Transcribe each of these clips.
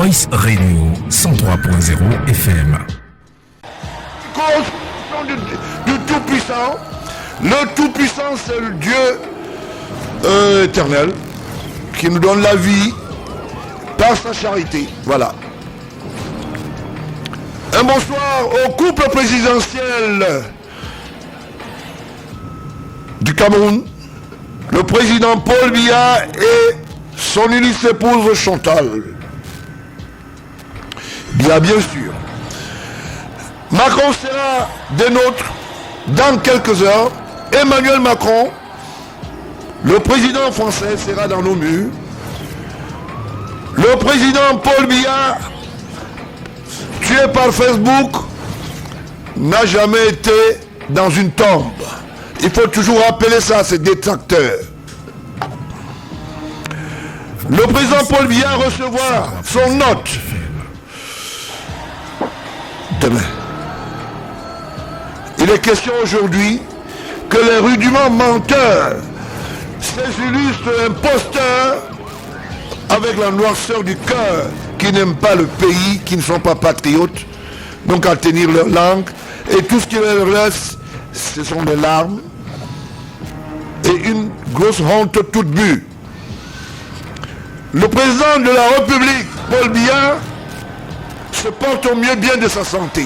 Voice Radio 103.0 FM. Du Tout-Puissant. Le Tout-Puissant, c'est le Dieu éternel qui nous donne la vie par sa charité. Voilà. Un bonsoir au couple présidentiel du Cameroun, le président Paul Biya et son illustre épouse Chantal. Bien sûr. Macron sera des nôtres dans quelques heures. Emmanuel Macron, le président français, sera dans nos murs. Le président Paul Biya, tué par Facebook, n'a jamais été dans une tombe. Il faut toujours rappeler ça à ses détracteurs. Le président Paul Biya recevra son hôte demain. Il est question aujourd'hui que les rudiments menteurs, ces illustres imposteurs, avec la noirceur du cœur, qui n'aiment pas le pays, qui ne sont pas patriotes, donc à tenir leur langue, et tout ce qui leur reste, ce sont des larmes et une grosse honte toute bue. Le président de la République, Paul Biya, se porte au mieux bien de sa santé.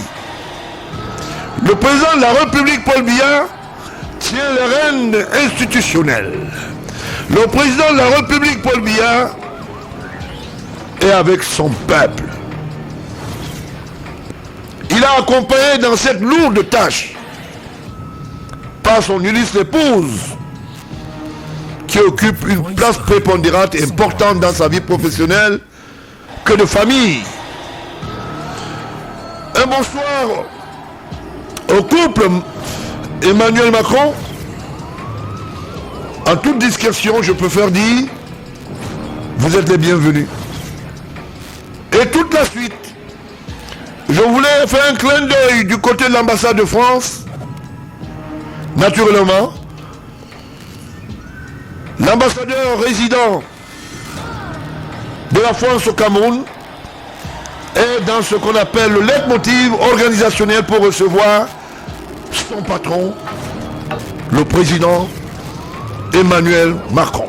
Le président de la République, Paul Biya, tient les rênes institutionnelles. Le président de la République, Paul Biya, est avec son peuple. Il a accompagné dans cette lourde tâche par son illustre épouse, qui occupe une place prépondérante et importante dans sa vie professionnelle que de famille. Un bonsoir au couple Emmanuel Macron. En toute discrétion, je préfère dire, vous êtes les bienvenus. Et toute la suite, je voulais faire un clin d'œil du côté de l'ambassade de France. Naturellement, l'ambassadeur résident de la France au Cameroun est dans ce qu'on appelle le leitmotiv organisationnel pour recevoir son patron, le président Emmanuel Macron.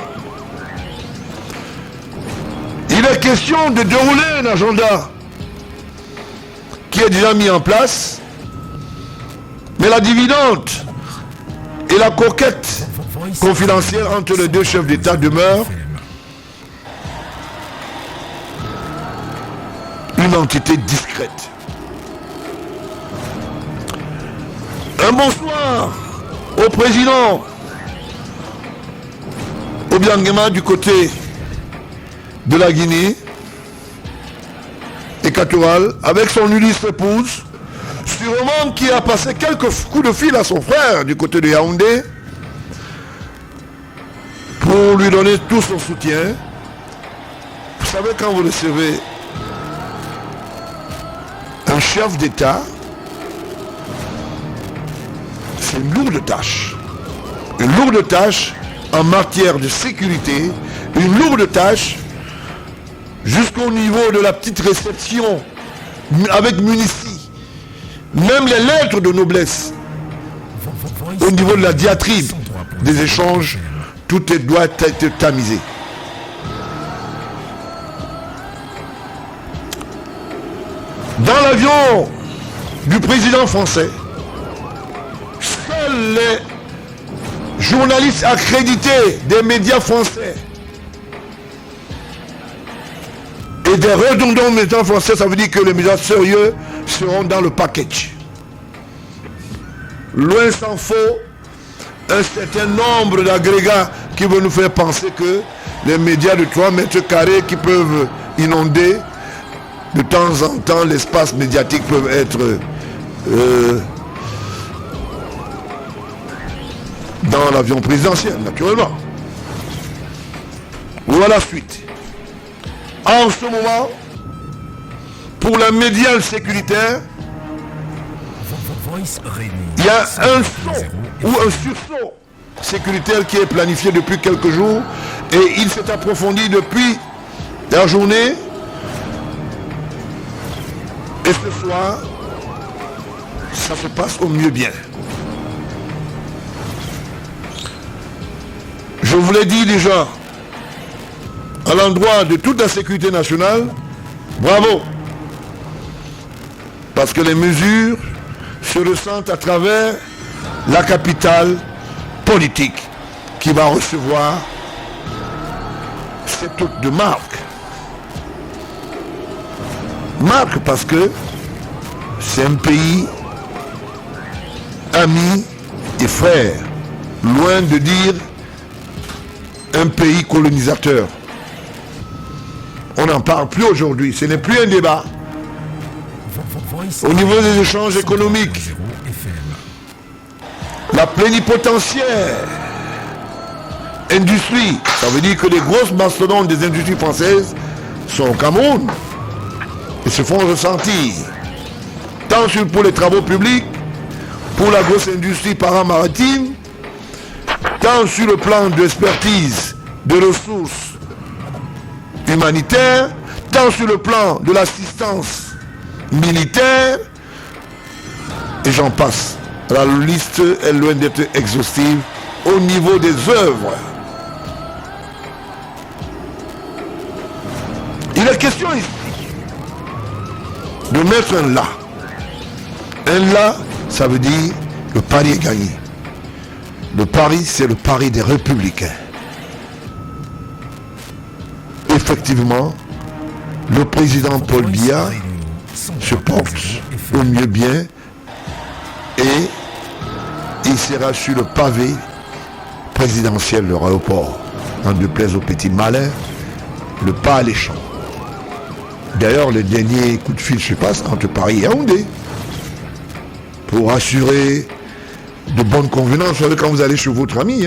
Il est question de dérouler un agenda qui est déjà mis en place, mais la dividende et la coquette confidentielle entre les deux chefs d'État demeure une entité discrète. Un bonsoir au président Obiangema du côté de la Guinée équatoriale avec son illustre épouse, sûrement qui a passé quelques coups de fil à son frère du côté de Yaoundé pour lui donner tout son soutien. Vous savez, quand vous recevez un chef d'État, c'est une lourde tâche. Une lourde tâche en matière de sécurité, une lourde tâche jusqu'au niveau de la petite réception avec munici, même les lettres de noblesse, au niveau de la diatribe des échanges, tout doit être tamisé. Dans l'avion du président français, seuls les journalistes accrédités des médias français et des redondants médias français, ça veut dire que les médias sérieux seront dans le package. Loin s'en faut un certain nombre d'agrégats qui vont nous faire penser que les médias de 3 mètres carrés qui peuvent inonder de temps en temps l'espace médiatique peuvent être dans l'avion présidentiel, naturellement. Voilà la suite. En ce moment, pour la médiane sécuritaire, il y a un saut ou un sursaut sécuritaire qui est planifié depuis quelques jours et il s'est approfondi depuis la journée Et ce soir, ça se passe au mieux bien. Je vous l'ai dit déjà, à l'endroit de toute la sécurité nationale, bravo. Parce que les mesures se ressentent à travers la capitale politique qui va recevoir cette hôte de marque. Marque parce que c'est un pays ami et frère, loin de dire un pays colonisateur. On n'en parle plus aujourd'hui, ce n'est plus un débat. Au niveau des échanges économiques, la plénipotentiaire industrie, ça veut dire que les grosses mastodontes des industries françaises sont au Cameroun et se font ressentir, tant pour les travaux publics, pour la grosse industrie paramaritime, tant sur le plan d'expertise, de ressources humanitaires, tant sur le plan de l'assistance militaire, et j'en passe. La liste est loin d'être exhaustive au niveau des œuvres. Il est question ici de mettre un là. Un là, ça veut dire le pari est gagné. Le pari, c'est le pari des républicains. Effectivement, le président Paul Biya se porte au mieux bien et il sera sur le pavé présidentiel de l'aéroport. En déplaise aux petits malins, le pas alléchant. D'ailleurs, le dernier coup de fil se passe entre Paris et Yaoundé pour assurer de bonnes convenances. Vous savez, quand vous allez chez votre ami,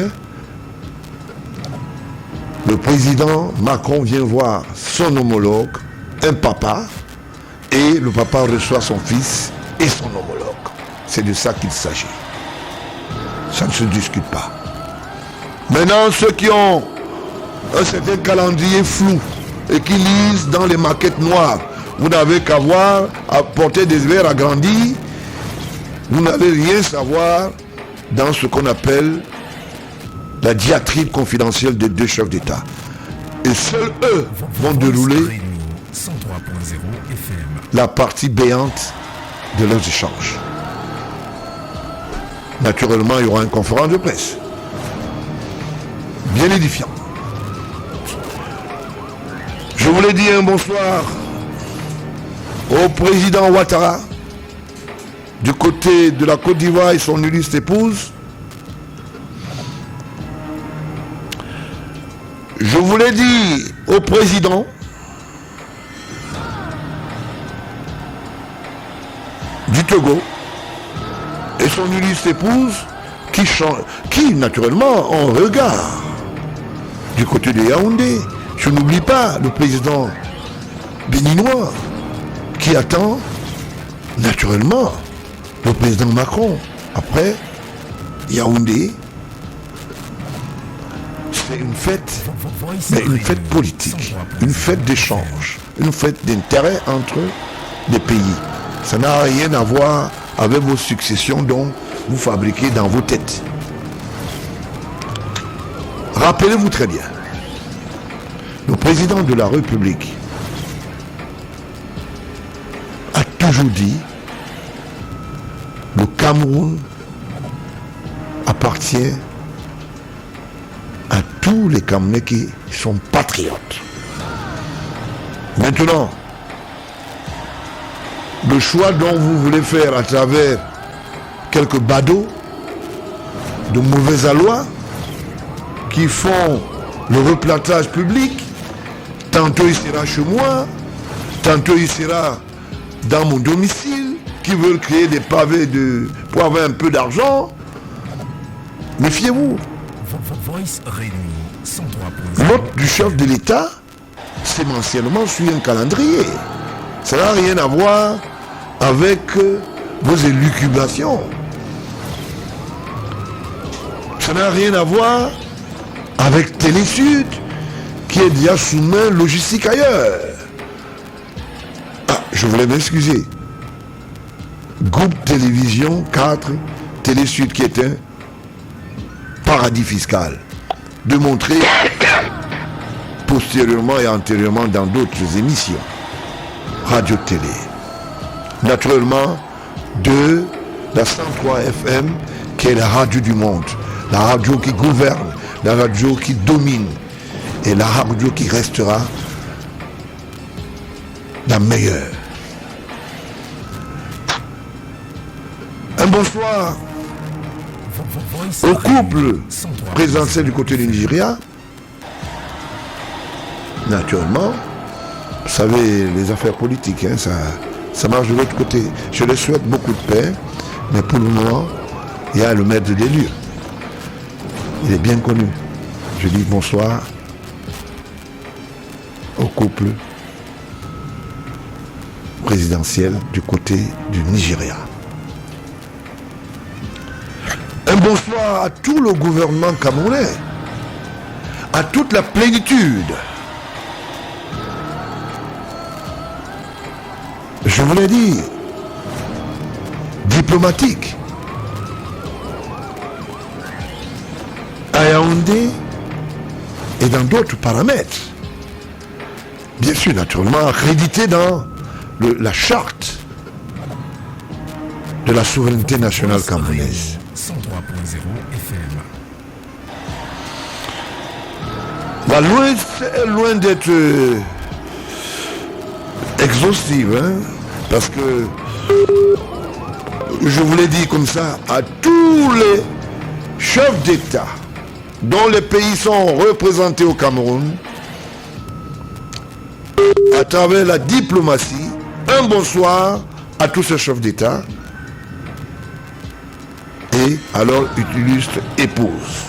le président Macron vient voir son homologue, un papa, et le papa reçoit son fils et son homologue. C'est de ça qu'il s'agit. Ça ne se discute pas. Maintenant, ceux qui ont un certain calendrier flou et qui lisent dans les maquettes noires, vous n'avez qu'à voir, à porter des verres agrandis, vous n'allez rien savoir dans ce qu'on appelle la diatribe confidentielle des deux chefs d'État. Et seuls eux vont dérouler la partie béante de leurs échanges. Naturellement, il y aura une conférence de presse. Bien édifiant. Je voulais dire un bonsoir au président Ouattara, du côté de la Côte d'Ivoire et son illustre épouse. Je voulais dire au président du Togo et son illustre épouse qui naturellement ont un regard du côté de Yaoundé. Je n'oublie pas le président béninois qui attend naturellement le président Macron. Après, Yaoundé, c'est une fête, mais une fête politique, une fête d'échange, une fête d'intérêt entre des pays. Ça n'a rien à voir avec vos successions dont vous fabriquez dans vos têtes. Rappelez-vous très bien, le président de la République a toujours dit le Cameroun appartient à tous les Camerounais qui sont patriotes. Maintenant, le choix dont vous voulez faire à travers quelques badauds de mauvais aloi qui font le replatage public, tantôt il sera chez moi, tantôt il sera dans mon domicile, qui veulent créer des pavés pour avoir un peu d'argent, méfiez-vous. L'hôte du chef de l'État, c'est mensuellement sur un calendrier. Ça n'a rien à voir avec vos élucubrations. Ça n'a rien à voir avec Télésud, qui est déjà sous main logistique ailleurs. Ah, je voulais m'excuser. groupe télévision 4, Télé Sud, qui est un paradis fiscal, de montrer postérieurement et antérieurement dans d'autres émissions, radio-télé. Naturellement, de la 103 FM, qui est la radio du monde, la radio qui gouverne, la radio qui domine, et la radio qui restera la meilleure. Un bonsoir au couple présidentiel du côté du Nigeria. Naturellement, vous savez, les affaires politiques, hein, ça marche de l'autre côté. Je leur souhaite beaucoup de paix, mais pour le moment, il y a le maître des lieux. Il est bien connu. Je dis bonsoir au couple présidentiel du côté du Nigeria. Un bonsoir à tout le gouvernement camerounais, à toute la plénitude. Je voulais dire diplomatique. À Yaoundé et dans d'autres paramètres. Bien sûr, naturellement, accrédité dans la charte de la souveraineté nationale camerounaise. 103.0 FM. La loin d'être exhaustive, hein, parce que je vous l'ai dit comme ça, à tous les chefs d'État dont les pays sont représentés au Cameroun, à travers la diplomatie, un bonsoir à tous ces chefs d'État et à leur illustre épouse.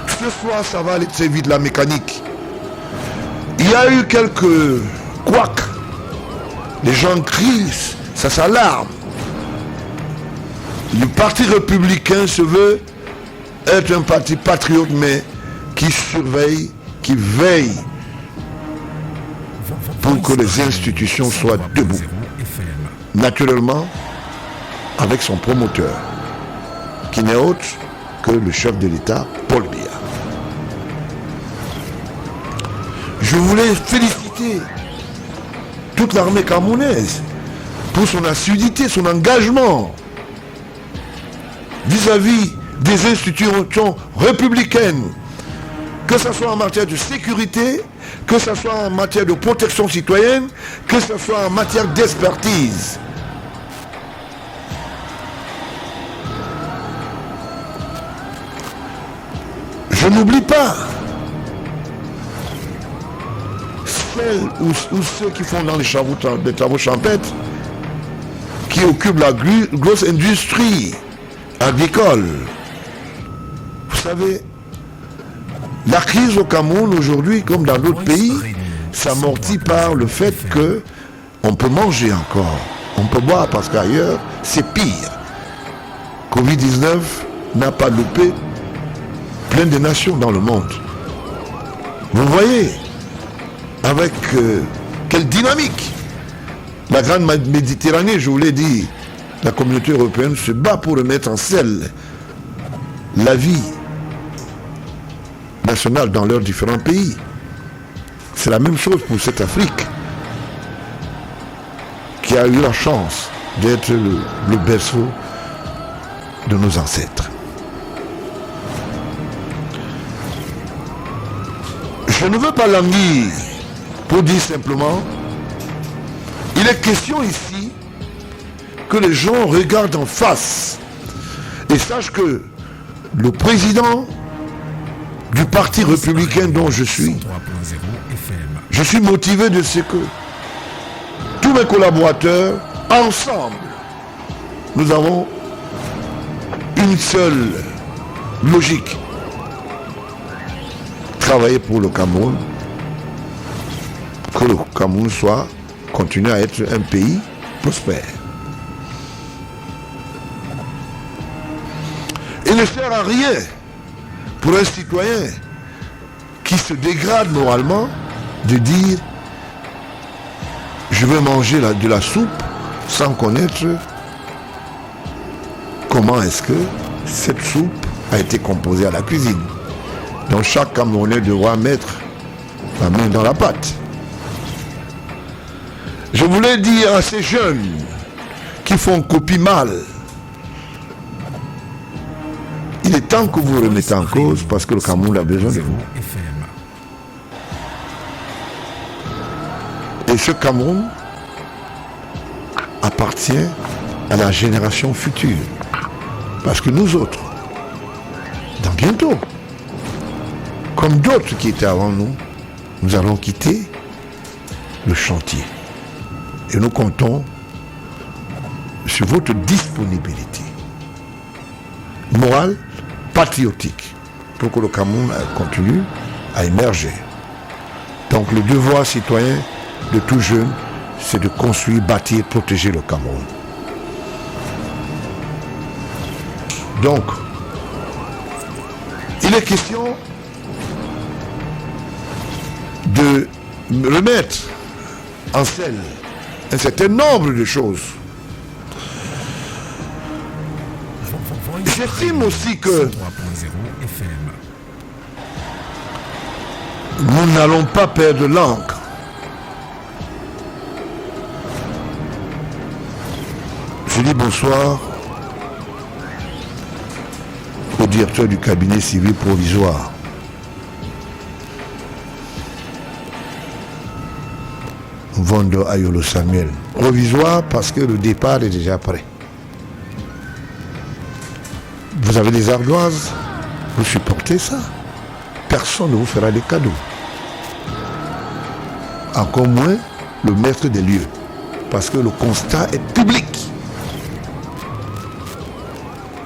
Ce soir, ça va aller très vite, la mécanique. Il y a eu quelques couacs. Les gens crient, ça s'alarme. Le parti républicain se veut être un parti patriote, mais qui surveille, qui veille pour que les institutions soient debout. Naturellement, avec son promoteur, qui n'est autre que le chef de l'État, Paul Biya. Je voulais féliciter toute l'armée camerounaise pour son assiduité, son engagement vis-à-vis des institutions républicaines, que ce soit en matière de sécurité, que ce soit en matière de protection citoyenne, que ce soit en matière d'expertise. Je n'oublie pas celles ou ceux qui font dans les travaux champêtres, qui occupent la grosse industrie agricole. Vous savez, la crise au Cameroun aujourd'hui, comme dans d'autres pays, s'amortit par le fait que on peut manger encore, on peut boire, parce qu'ailleurs c'est pire. Covid-19 n'a pas loupé plein de nations dans le monde. Vous voyez avec quelle dynamique la grande Méditerranée, je vous l'ai dit, la communauté européenne se bat pour remettre en selle la vie nationale dans leurs différents pays. C'est la même chose pour cette Afrique qui a eu la chance d'être le berceau de nos ancêtres. Je ne veux pas languir pour dire simplement, il est question ici que les gens regardent en face et sachent que le président du parti républicain dont je suis motivé de ce que tous mes collaborateurs, ensemble, nous avons une seule logique: travailler pour le Cameroun, que le Cameroun continue à être un pays prospère. Il ne sert à rien pour un citoyen qui se dégrade moralement de dire je veux manger de la soupe sans connaître comment est-ce que cette soupe a été composée à la cuisine. Donc chaque Camerounais devra mettre la main dans la pâte. Je voulais dire à ces jeunes qui font copie mal, il est temps que vous remettez en cause parce que le Cameroun a besoin de vous. Et ce Cameroun appartient à la génération future. Parce que nous autres, dans bientôt, comme d'autres qui étaient avant nous, nous allons quitter le chantier. Et nous comptons sur votre disponibilité morale, patriotique, pour que le Cameroun continue à émerger. Donc le devoir citoyen de tout jeune, c'est de construire, bâtir, protéger le Cameroun. Donc, il est question de remettre en scène un certain nombre de choses. J'estime aussi que nous n'allons pas perdre l'encre. Je dis bonsoir au directeur du cabinet civil provisoire. Vondo Ayolo Samuel. Provisoire parce que le départ est déjà prêt. Vous avez des ardoises, vous supportez ça. Personne ne vous fera des cadeaux. Encore moins le maître des lieux. Parce que le constat est public.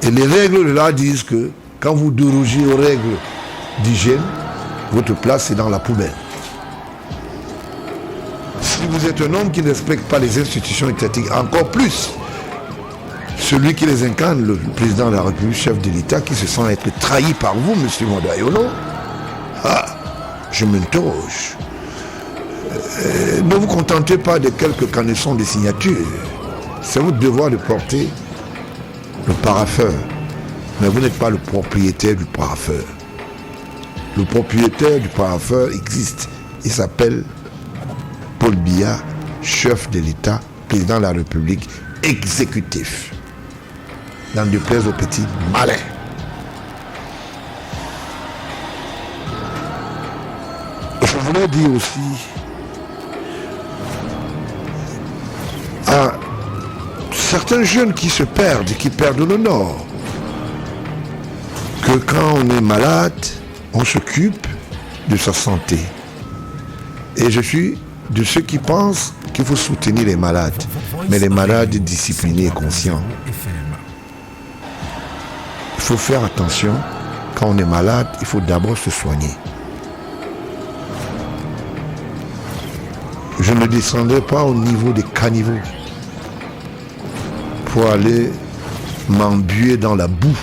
Et les règles de l'art disent que quand vous dérogez aux règles d'hygiène, votre place est dans la poubelle. Si vous êtes un homme qui ne respecte pas les institutions étatiques, encore plus celui qui les incarne, le président de la République, chef de l'État, qui se sent être trahi par vous, M. Mondayolo, je m'interroge. Ne vous contentez pas de quelques canessons de signatures. C'est votre devoir de porter le parapheur. Mais vous n'êtes pas le propriétaire du parapheur. Le propriétaire du parapheur existe. Il s'appelle Paul Biya, chef de l'État, président de la République, exécutif. Dans de plaise aux petits malins. Je voulais dire aussi à certains jeunes qui se perdent, qui perdent le nord, que quand on est malade, on s'occupe de sa santé. Et je suis de ceux qui pensent qu'il faut soutenir les malades, mais les malades disciplinés et conscients. Il faut faire attention, quand on est malade, il faut d'abord se soigner. Je ne descendrai pas au niveau des caniveaux pour aller m'embuer dans la boue.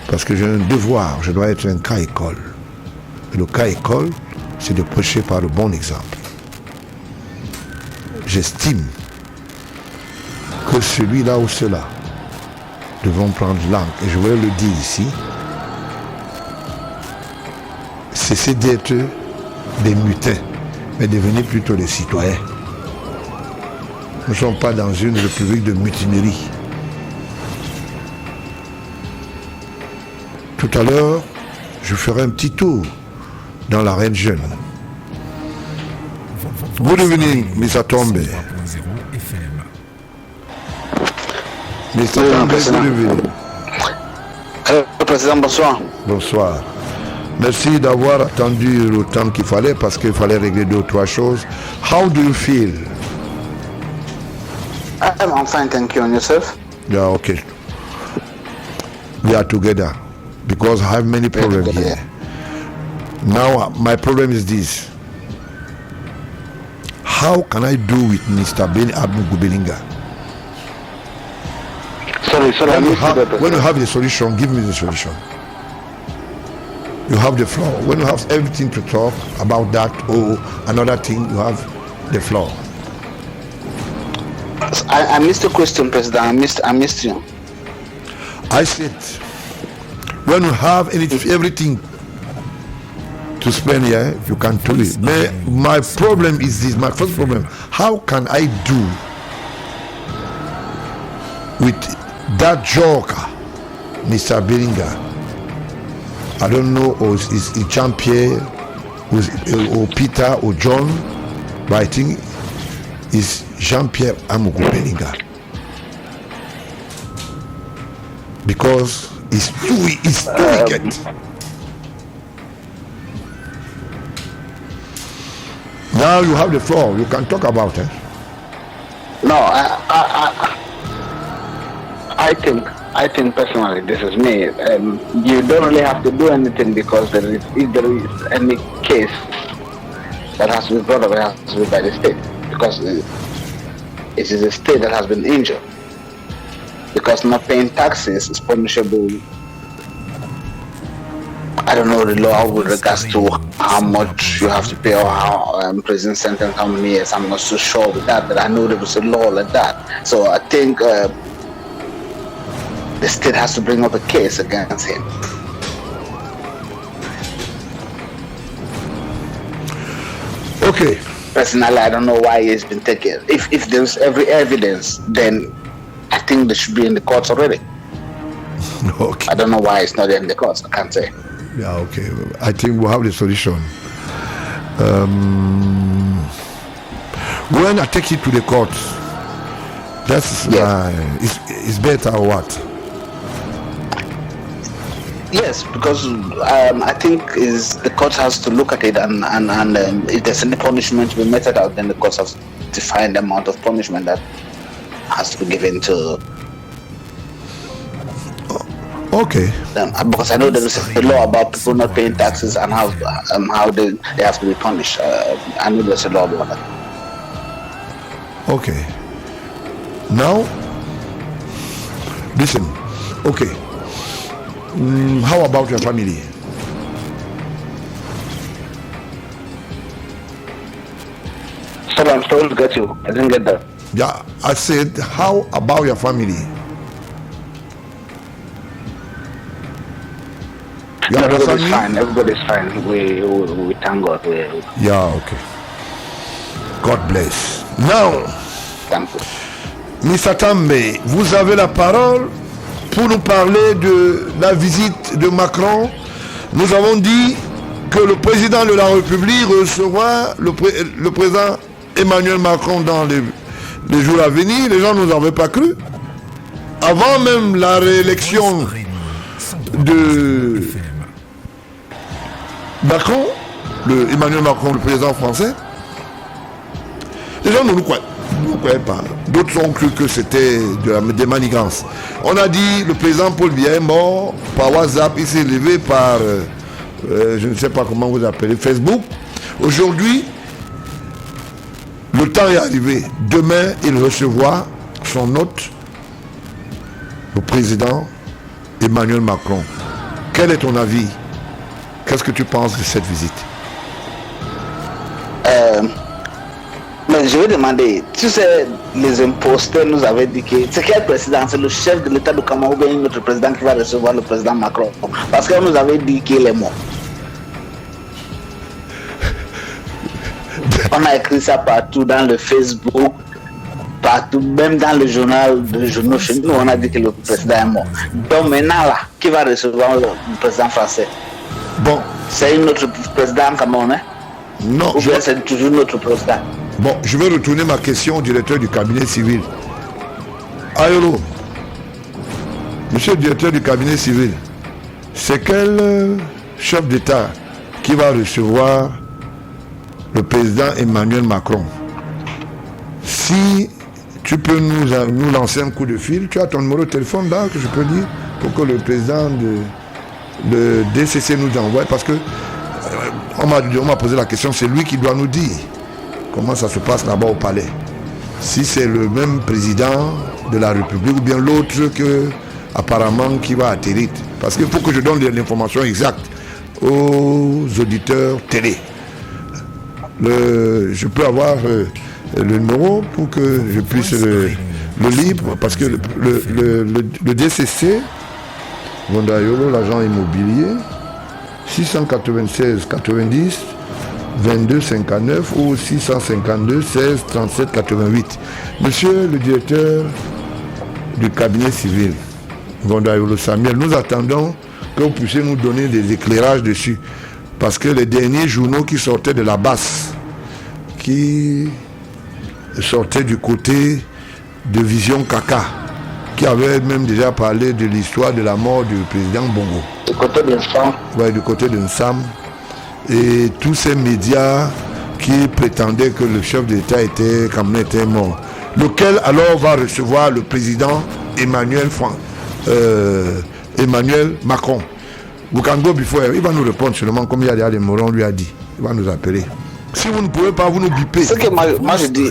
Parce que j'ai un devoir, je dois être un cas école. Et le cas école, c'est de prêcher par le bon exemple. J'estime que celui-là ou ceux-là devront prendre langue. Et je voulais le dire ici. Cessez d'être des mutins, mais devenez plutôt des citoyens. Nous ne sommes pas dans une république de mutinerie. Tout à l'heure, je ferai un petit tour dans l'arène jeune. Good evening, Mr. Tombe. Mr. Tombe, good evening. Président, bonsoir. Bonsoir. Merci d'avoir attendu le temps qu'il fallait parce qu'il fallait régler 2 ou 3 choses. How do you feel? I'm fine, thank you. And yourself? Yeah, okay. We are together because I have many problems here. Now, my problem is this. How can I do with Mr. Ben Abu Gubelinga? Sorry, When you have the solution, give me the solution. You have the floor. When you have everything to talk about that or another thing, you have the floor. I missed the question, President. I missed you. I said, when you have everything to spend here, you can do it. My problem is this, my first problem, how can I do with that joker, Mr. Bellinga? I don't know, or is it Jean-Pierre, or Peter, or John, but I think it's Jean-Pierre Amogo Bellinga. Because it's too wicked. Now you have the floor. You can talk about it. No, I think personally, this is me. You don't really have to do anything because if there is any case that has to be brought up, it has to be by the state because it is the state that has been injured. Because not paying taxes is punishable. I don't know the law with regards to how much you have to pay or how prison sentence, how many years. I'm not so sure with that, but I know there was a law like that. So I think the state has to bring up a case against him. Okay. Personally, I don't know why he's been taken. If there's every evidence, then I think they should be in the courts already. Okay. I don't know why it's not in the courts. I can't say. Yeah, okay. I think we'll have the solution. When I take it to the courts, that's it's better or what? Yes, because I think the court has to look at it and if there's any punishment to be meted out, then the courts have to define the amount of punishment that has to be given to okay them. Because I know there is a law about people not paying taxes and how they have to be punished. I know there's a law about that. Okay. Now, listen. Okay. How about your family? Sorry, I'm still to get you. I didn't get that. Yeah, I said, how about your family? Everybody's fine. Everybody's fine. We thank God. Yeah, okay. God bless. Now, Thank you. Mr. Tambe, vous avez la parole pour nous parler de la visite de Macron. Nous avons dit que le président de la République recevra le président Emmanuel Macron dans les jours à venir. Les gens ne nous avaient pas cru. Avant même la réélection de Macron, Emmanuel Macron, le président français, les gens ne nous croyaient pas. D'autres ont cru que c'était des manigances. On a dit le président Paul Biya est mort par WhatsApp, il s'est levé par, je ne sais pas comment vous appelez, Facebook. Aujourd'hui, le temps est arrivé. Demain, il recevra son hôte, le président Emmanuel Macron. Quel est ton avis? Qu'est-ce que tu penses de cette visite? Mais je vais demander, tu sais, les imposteurs nous avaient dit que c'est quel président? C'est le chef de l'État du Cameroun ou bien notre président qui va recevoir le président Macron? Parce qu'on nous avait dit qu'il est mort. On a écrit ça partout dans le Facebook, partout, même dans le journal de journaux chez nous, on a dit que le président est mort. Donc maintenant là, qui va recevoir le président français? Bon. C'est notre président camerounais? Non. Ou bien c'est toujours notre président? Bon, je vais retourner ma question au directeur du cabinet civil. Ayolo, monsieur le directeur du cabinet civil, c'est quel chef d'État qui va recevoir le président Emmanuel Macron? Si tu peux nous lancer un coup de fil, tu as ton numéro de téléphone là que je peux dire pour que le président de DCC nous envoie, parce que on m'a posé la question, c'est lui qui doit nous dire comment ça se passe là-bas au palais. Si c'est le même président de la République ou bien l'autre que apparemment qui va atterrir. Parce qu'il faut que je donne l'information exacte aux auditeurs télé. je peux avoir le numéro pour que je puisse le libre, parce que le DCC, Vondayolo, l'agent immobilier, 696 90 22 59 ou 652 16 37 88. Monsieur le directeur du cabinet civil, Vondayolo Samuel, nous attendons que vous puissiez nous donner des éclairages dessus. Parce que les derniers journaux qui sortaient de la basse, qui sortaient du côté de Vision Kaka, qui avaient même déjà parlé de l'histoire de la mort du président Bongo. Du côté de Nsam. Oui, du côté de Nsam. Et tous ces médias qui prétendaient que le chef d'État était mort. Lequel alors va recevoir le président Emmanuel Macron. Vous can go before, il va nous répondre seulement comme Yaya de Moron lui a dit. Il va nous appeler. Si vous ne pouvez pas, vous nous bipez. Ce que moi je dis,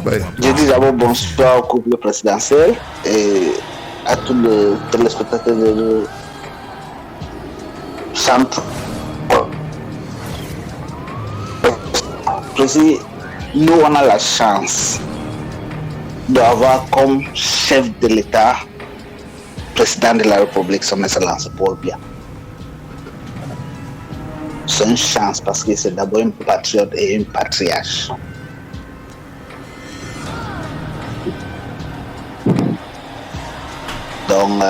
ouais. Je dis d'abord bonsoir au couple présidentiel et à tous les téléspectateurs de centre. Nous on a la chance d'avoir comme chef de l'État président de la République, son Excellence Paul Biya. C'est une chance parce que c'est d'abord un patriote et un patriarche. Donc,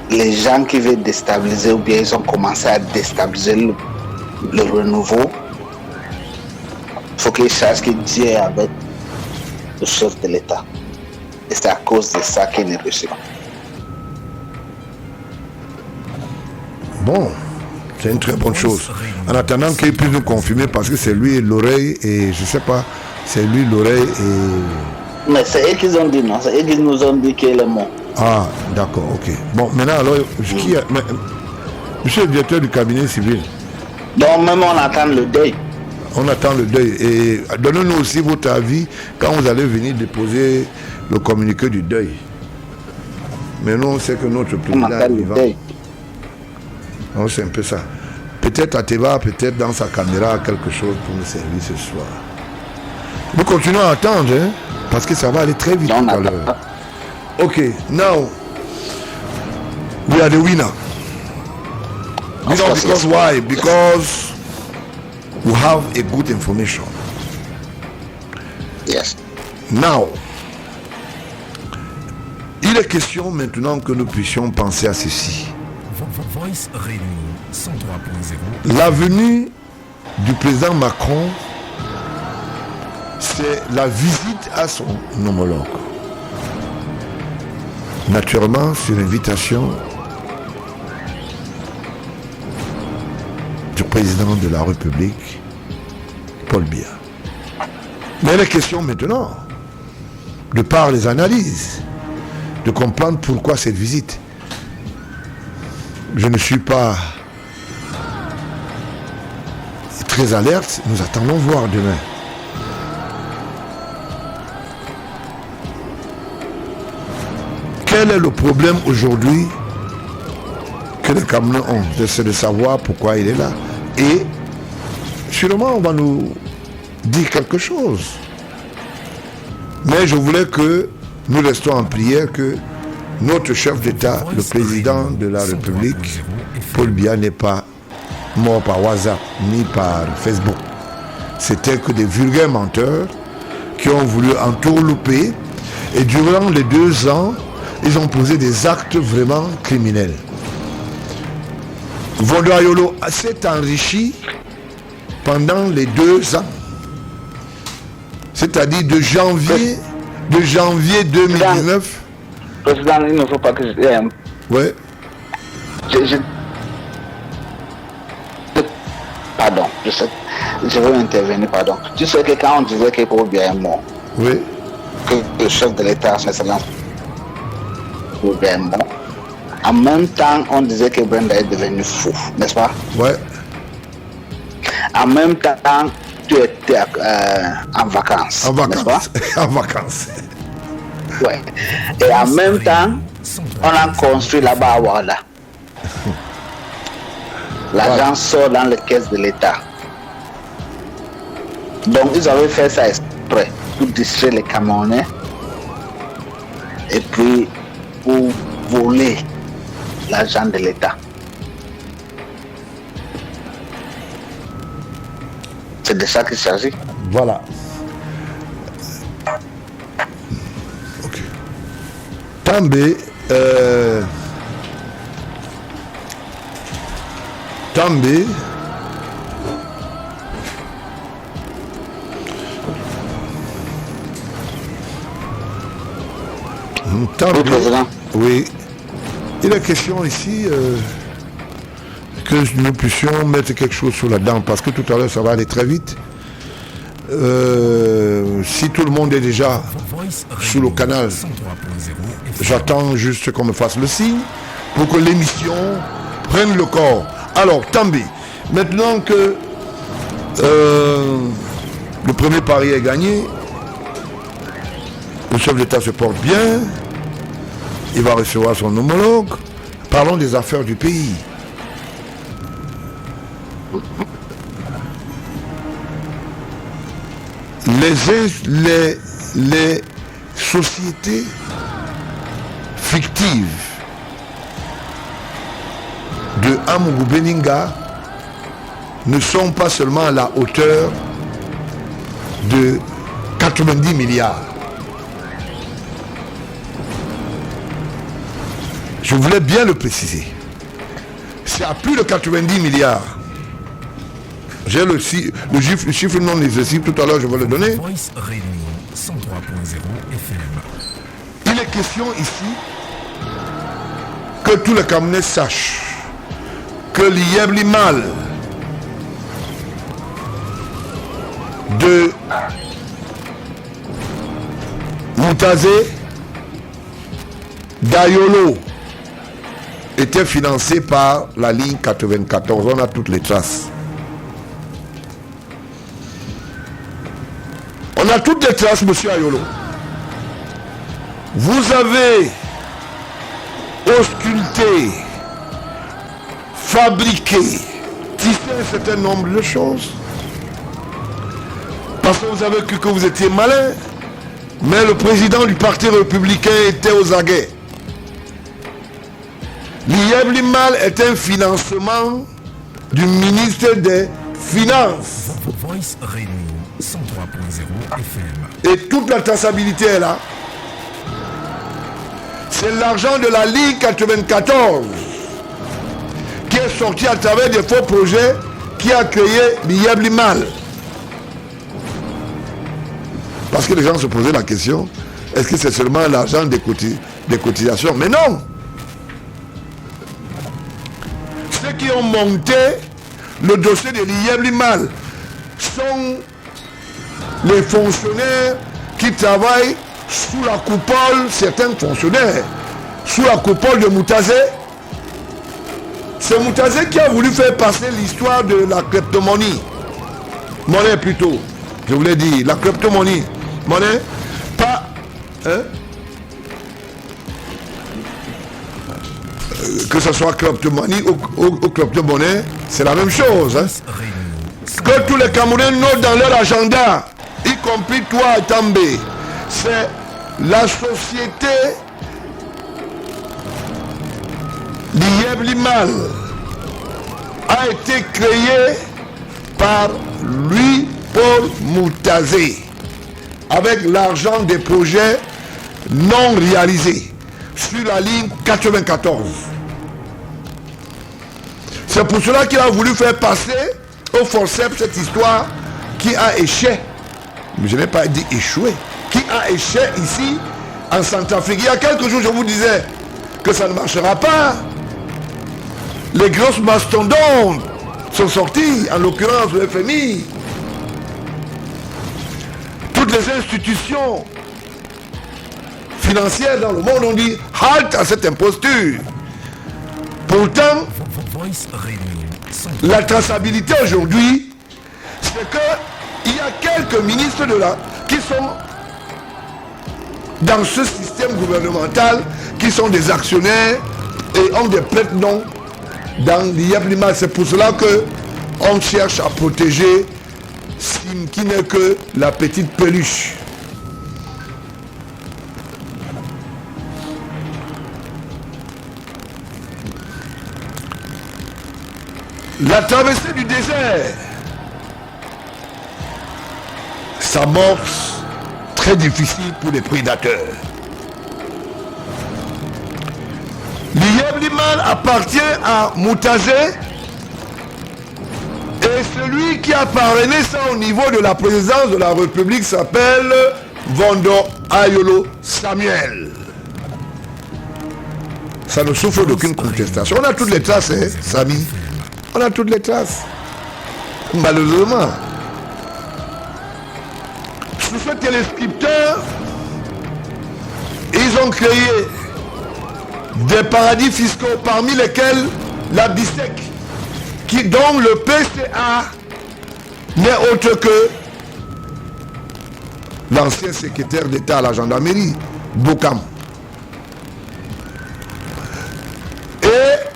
les gens qui veulent déstabiliser ou bien ils ont commencé à déstabiliser le renouveau, il faut qu'ils sachent que Dieu est avec le chef de l'État. Et c'est à cause de ça qu'il est reçu. Bon, c'est une très bonne chose. En attendant qu'il puisse nous confirmer, parce que c'est lui l'oreille et je sais pas, c'est lui l'oreille et... Mais c'est eux qui ont dit non, c'est eux qui nous ont dit qu'il est mort. Ah, d'accord, ok. Bon, maintenant alors, monsieur le directeur du cabinet civil. Donc même on attend le deuil. On attend le deuil. Et donnez-nous aussi votre avis quand vous allez venir déposer le communiqué du deuil. Mais nous, on sait que notre président est vivant. C'est un peu ça. Peut-être Ateba, peut-être dans sa caméra, quelque chose pour nous servir ce soir. Nous continuons à attendre, hein, parce que ça va aller très vite tout à l'heure. Ok, now, we are the winner. Because why? Because we have a good information. Yes. Now, il est question maintenant que nous puissions penser à ceci. Voice Radio 103.0. La venue du président Macron, c'est la visite à son homologue. Naturellement, sur l'invitation du président de la République, Paul Biya. Mais il est question maintenant, de par les analyses, de comprendre pourquoi cette visite. Je ne suis pas très alerte, nous attendons voir demain. Quel est le problème aujourd'hui que les Camerounais ont? C'est de savoir pourquoi il est là. Et sûrement on va nous dire quelque chose. Mais je voulais que nous restions en prière, que notre chef d'État, le président de la République, Paul Biya, n'est pas mort par WhatsApp ni par Facebook. C'était que des vulgaires menteurs qui ont voulu entourlouper, et durant les 2 ans, ils ont posé des actes vraiment criminels. Vondayolo s'est enrichi pendant les 2 ans, c'est-à-dire de janvier 2019. Président, il ne faut pas que je... Ouais. Pardon, je veux intervenir, pardon. Tu sais que quand on disait que Paul Biya est mort, oui, que le chef de l'État, son Excellence Paul Biya est mort, en même temps, on disait que Brenda est devenu fou, n'est-ce pas? Ouais. En même temps, tu étais en vacances. En vacances. N'est-ce pas? En vacances. Ouais. Et en même temps, on a construit là-bas à Ouala. L'argent sort dans les caisses de l'État. Donc ils avaient fait ça exprès pour distraire les Camerounais et puis pour voler l'argent de l'État. C'est de ça qu'il s'agit. Voilà. Ok. També, També, Oui, président. oui. Il est question ici que nous puissions mettre quelque chose sur la dent parce que tout à l'heure ça va aller très vite. Si tout le monde est déjà sous le canal, j'attends juste qu'on me fasse le signe pour que l'émission prenne le corps. Alors, També, maintenant que le premier pari est gagné, le chef d'État se porte bien, il va recevoir son homologue. Parlons des affaires du pays. Les sociétés fictives de Amougou Beninga ne sont pas seulement à la hauteur de 90 milliards. Je voulais bien le préciser. C'est à plus de 90 milliards. J'ai le chiffre non exhaustif, tout à l'heure je vais le donner. Voice Réunion 103.0 FM. Il est question ici que tous les Camerounais sachent que l'Iebli-Mal de Moutazé d'Ayolo était financé par la ligne 94. On a toutes les traces. On a toutes les traces, monsieur Ayolo. Vous avez ausculté, fabriqué, tissé un certain nombre de choses. Parce que vous avez cru que vous étiez malin. Mais le président du parti républicain était aux aguets. L'Iebli-Mal est un financement du ministre des Finances. Voice Réunion 103.0 FM. Et toute la traçabilité est là. C'est l'argent de la Ligue 94 qui est sorti à travers des faux projets qui a créé l'Iebli-Mal. Parce que les gens se posaient la question, est-ce que c'est seulement l'argent des cotisations? Mais non! Ceux qui ont monté le dossier de l'Iebli-Mal sont les fonctionnaires qui travaillent sous la coupole, certains fonctionnaires, sous la coupole de Moutazé. C'est Moutazé qui a voulu faire passer l'histoire de la kleptomanie. Monnaie plutôt, je vous l'ai dit, la kleptomanie. Monnaie, pas... Hein? Que ce soit kleptomanie ou kleptomonnaie, c'est la même chose. Hein? Que tous les Camerounais notent dans leur agenda, y compris toi, També, c'est la société l'Iebli-Mal a été créée par lui, Paul Moutazé, avec l'argent des projets non réalisés sur la ligne 94. C'est pour cela qu'il a voulu faire passer au forceps cette histoire qui a échoué. Mais je n'ai pas dit échoué. Qui a échoué ici en Centrafrique. Il y a quelques jours, je vous disais que ça ne marchera pas. Les grosses mastodontes sont sortis, en l'occurrence le FMI. Toutes les institutions financières dans le monde ont dit halte à cette imposture. Pourtant, la traçabilité aujourd'hui, c'est qu'il y a quelques ministres de là qui sont dans ce système gouvernemental, qui sont des actionnaires et ont des prête-noms dans l'Iyablima. C'est pour cela qu'on cherche à protéger Sim, qui n'est que la petite peluche. La traversée du désert s'amorce très difficile pour les prédateurs. L'Iyablimal appartient à Moutazé et celui qui a parrainé ça au niveau de la présidence de la République s'appelle Vondo Ayolo Samuel. Ça ne souffre d'aucune contestation. On a toutes les traces, hein, Samy. On a toutes les traces. Malheureusement. Sous ce téléscripteur, ils ont créé des paradis fiscaux, parmi lesquels la BISEC, dont le PCA n'est autre que l'ancien secrétaire d'État à la gendarmerie, Bokam. Et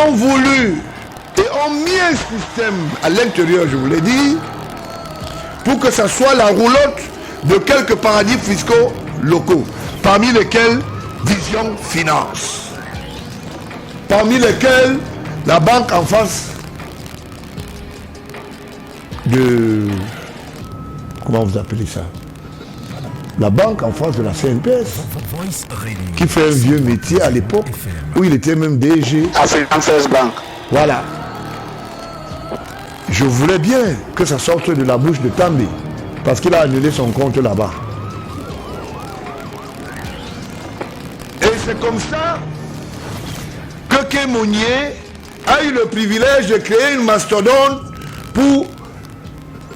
ont voulu et ont mis un système à l'intérieur, je vous l'ai dit, pour que ça soit la roulotte de quelques paradis fiscaux locaux, parmi lesquels Vision Finance, parmi lesquels la banque en face de... Comment vous appelez ça? La banque en face de la CNPS, qui fait un vieux métier à l'époque, où il était même DG. African Bank. Voilà. Je voulais bien que ça sorte de la bouche de Tambi, parce qu'il a annulé son compte là-bas. Et c'est comme ça que Kémounier a eu le privilège de créer une mastodonte pour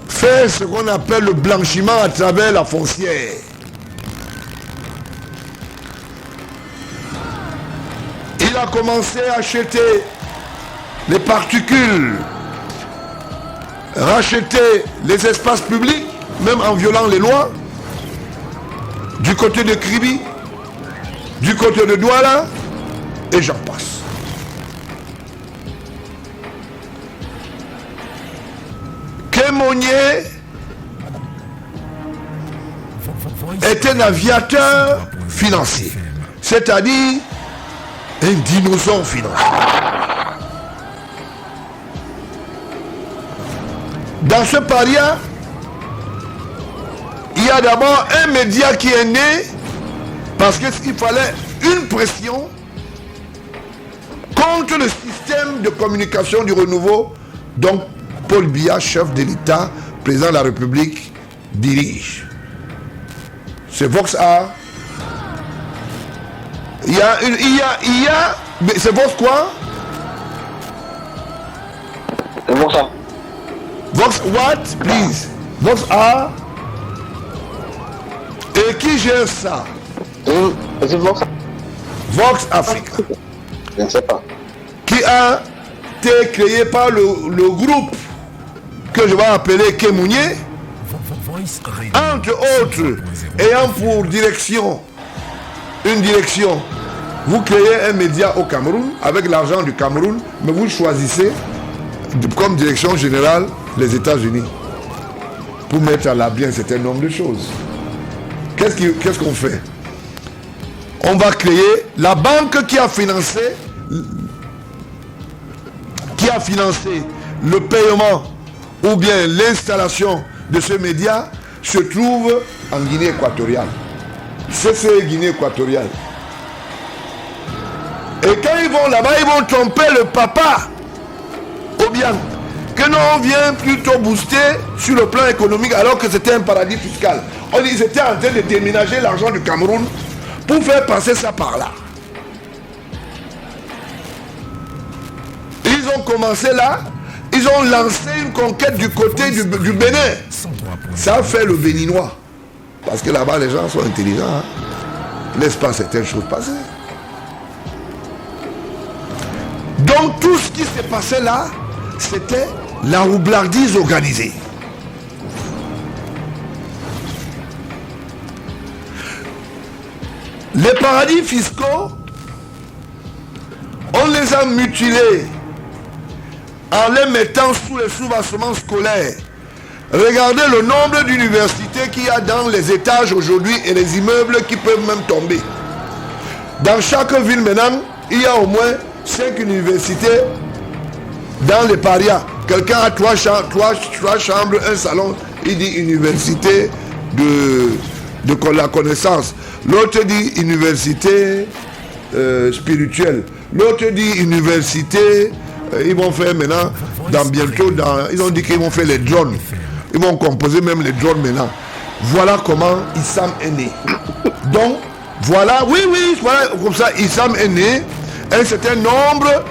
faire ce qu'on appelle le blanchiment à travers la foncière. Il a commencé à acheter les particules, racheter les espaces publics, même en violant les lois, du côté de Kribi, du côté de Douala, et j'en passe. Kémounier est un aviateur financier, c'est-à-dire un dinosaure financier. Dans ce paria, il y a d'abord un média qui est né parce qu'il fallait une pression contre le système de communication du renouveau. Donc Paul Biya, chef de l'État, président de la République, dirige. C'est Vox A. C'est Vox quoi? C'est Vox A. Vox what, please? Vox A. Et qui gère ça? C'est Vox A. Vox Africa. Je ne sais pas. Qui a été créé par le groupe que je vais appeler Kémounier, entre autres, ayant pour direction, une direction, vous créez un média au Cameroun, avec l'argent du Cameroun, mais vous choisissez comme direction générale les États-Unis, pour mettre à l'abri un certain nombre de choses. Qu'est-ce qu'on fait? On va créer la banque qui a financé le paiement ou bien l'installation de ce média se trouve en Guinée équatoriale. C'est Guinée équatoriale. Et quand ils vont là-bas, ils vont tromper le papa ou bien que nous on vient plutôt booster sur le plan économique alors que c'était un paradis fiscal. Ils étaient en train de déménager l'argent du Cameroun pour faire passer ça par là. Ils ont commencé là, ils ont lancé une conquête du côté du Bénin. Ça a fait le béninois. Parce que là-bas, les gens sont intelligents. Hein. Laisse pas certaines choses passer. Donc tout ce qui s'est passé là, c'était la roublardise organisée. Les paradis fiscaux ont On les a mutilés en les mettant sous les soubassements scolaires. Regardez le nombre d'universités qu'il y a dans les étages aujourd'hui et les immeubles qui peuvent même tomber. Dans chaque ville maintenant, il y a au moins 5 universités dans les parias. Quelqu'un a 3 chambres, un salon, il dit université de la connaissance. L'autre dit université spirituelle. L'autre dit université, ils vont faire maintenant, ils ont dit qu'ils vont faire les drones. Ils vont composer même les drones maintenant. Voilà comment Issam est né. Donc, voilà, voilà comme ça, Issam est né. Un certain nombre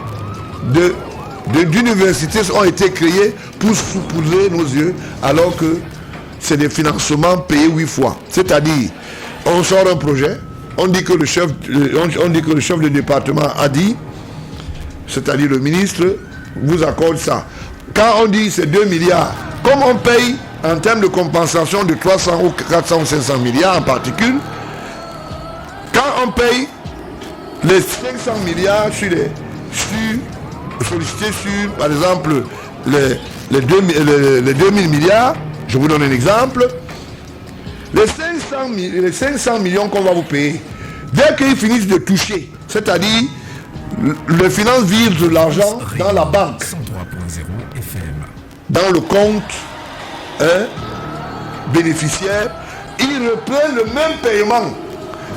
d'universités ont été créées pour soupoudrer nos yeux, alors que c'est des financements payés 8 fois. C'est-à-dire, on sort un projet, on dit que le chef de département a dit, c'est-à-dire le ministre, vous accorde ça. Quand on dit c'est 2 milliards, comme on paye en termes de compensation de 300 ou 400 ou 500 milliards en particules, quand on paye les 500 milliards sollicités sur, par exemple, les 2000 milliards, je vous donne un exemple, les 500 millions qu'on va vous payer, dès qu'ils finissent de toucher, c'est-à-dire le finance vire de l'argent dans la banque, dans le compte bénéficiaire, ils reprennent le même paiement.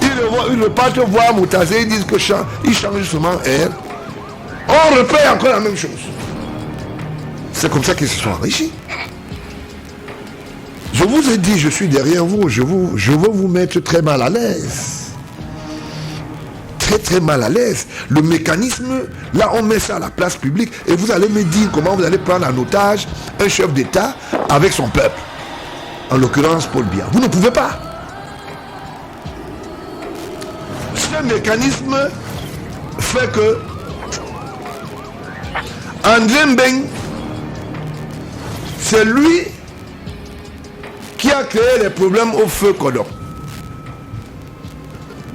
Ils repartent voir Moutazé, ils disent que ils changent seulement R. On repaye encore la même chose. C'est comme ça qu'ils se sont enrichis. Je vous ai dit, je suis derrière vous, je veux vous mettre très mal à l'aise. Très mal à l'aise. Le mécanisme, là on met ça à la place publique et vous allez me dire comment vous allez prendre en otage un chef d'État avec son peuple. En l'occurrence Paul Biya. Vous ne pouvez pas. Ce mécanisme fait que André Mbeng, c'est lui qui a créé les problèmes au feu Kodok.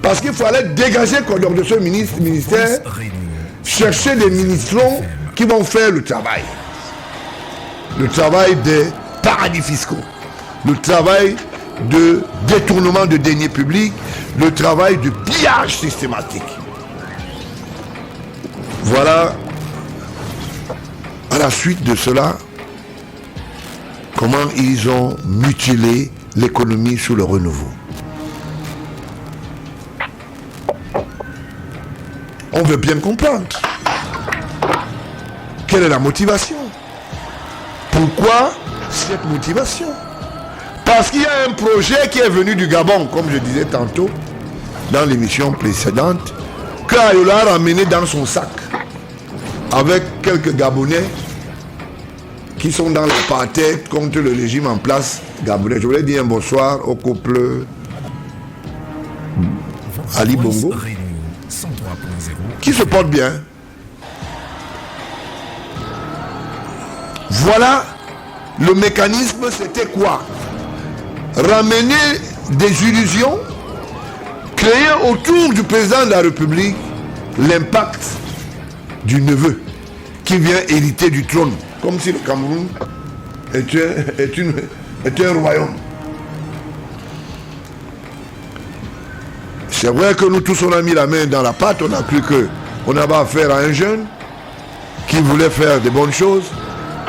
Parce qu'il fallait dégager Kodok de ce ministère, chercher des ministrons qui vont faire le travail. Le travail des paradis fiscaux, le travail de détournement de deniers publics, le travail de pillage systématique. Voilà, à la suite de cela, comment ils ont mutilé l'économie sous le renouveau. On veut bien comprendre. Quelle est la motivation? Pourquoi cette motivation? Parce qu'il y a un projet qui est venu du Gabon, comme je disais tantôt, dans l'émission précédente, que Ayola a ramené dans son sac, avec quelques Gabonais qui sont dans l'apartheid contre le régime en place gabonais. Je voulais dire un bonsoir au couple Ali Bongo, qui se porte bien. Voilà, le mécanisme, c'était quoi? Ramener des illusions, créer autour du président de la République l'impact du neveu qui vient hériter du trône, comme si le Cameroun est un royaume. C'est vrai que nous tous on a mis la main dans la pâte, on a cru qu'on avait affaire à un jeune qui voulait faire des bonnes choses,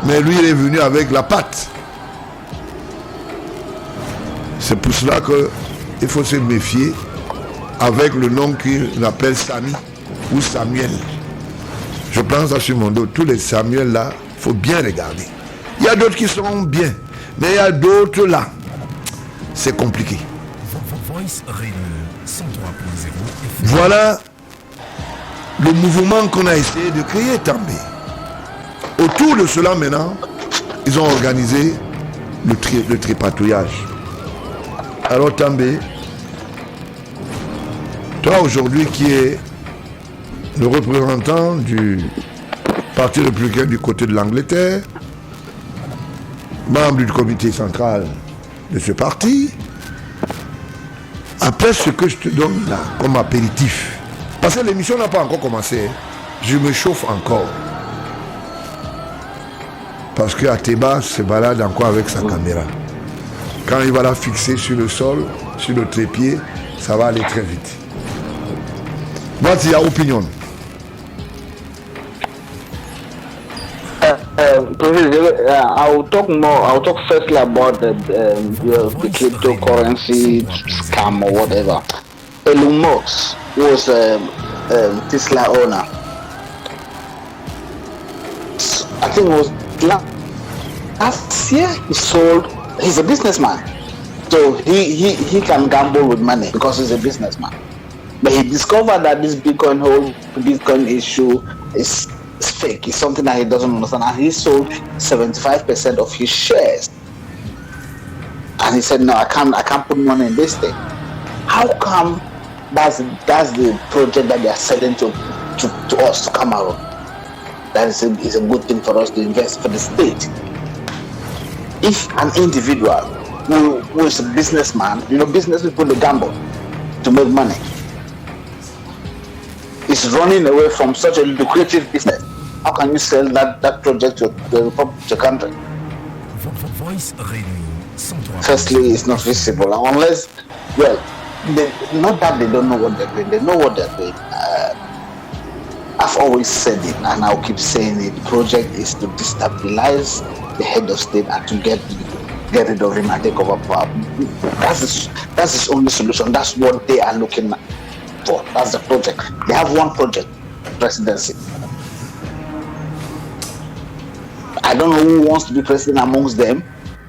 mais lui il est venu avec la pâte. C'est pour cela qu'il faut se méfier avec le nom qu'il appelle Sami ou Samuel. Je pense à sur mon dos, tous les Samuel là, il faut bien regarder. Il y a d'autres qui sont bien, mais il y a d'autres là. C'est compliqué. Voilà le mouvement qu'on a essayé de créer, També. Autour de cela maintenant, ils ont organisé le tripatouillage. Alors També, toi aujourd'hui qui es le représentant du Parti républicain du côté de l'Angleterre, membre du comité central de ce parti, après ce que je te donne là comme apéritif, parce que l'émission n'a pas encore commencé, je me chauffe encore. Parce que Ateba se balade encore avec sa caméra. Quand il va la fixer sur le sol, sur le trépied, ça va aller très vite. What's your opinion? I'll talk firstly about the cryptocurrency scam or whatever. Elon Musk was Tesla owner. I think it was last year he sold. He's a businessman, so he can gamble with money because he's a businessman. But he discovered that this Bitcoin issue is fake. It's something that he doesn't understand, and he sold 75% of his shares. And he said, "No, I can't put money in this thing." How come that's the project that they are selling to us, to Cameroon? That is a good thing for us to invest for the state. If an individual who is a businessman, business people they gamble to make money, is running away from such a lucrative business, how can you sell that project to the country? Voice Radio. Firstly, it's not visible unless, not that they don't know what they're doing. They know what they're doing. I've always said it, and I'll keep saying it. The project is to destabilize the head of state and to get rid of him and take over power. That's his only solution. That's what they are looking for. That's the project. They have one project, presidency. I don't know who wants to be president amongst them,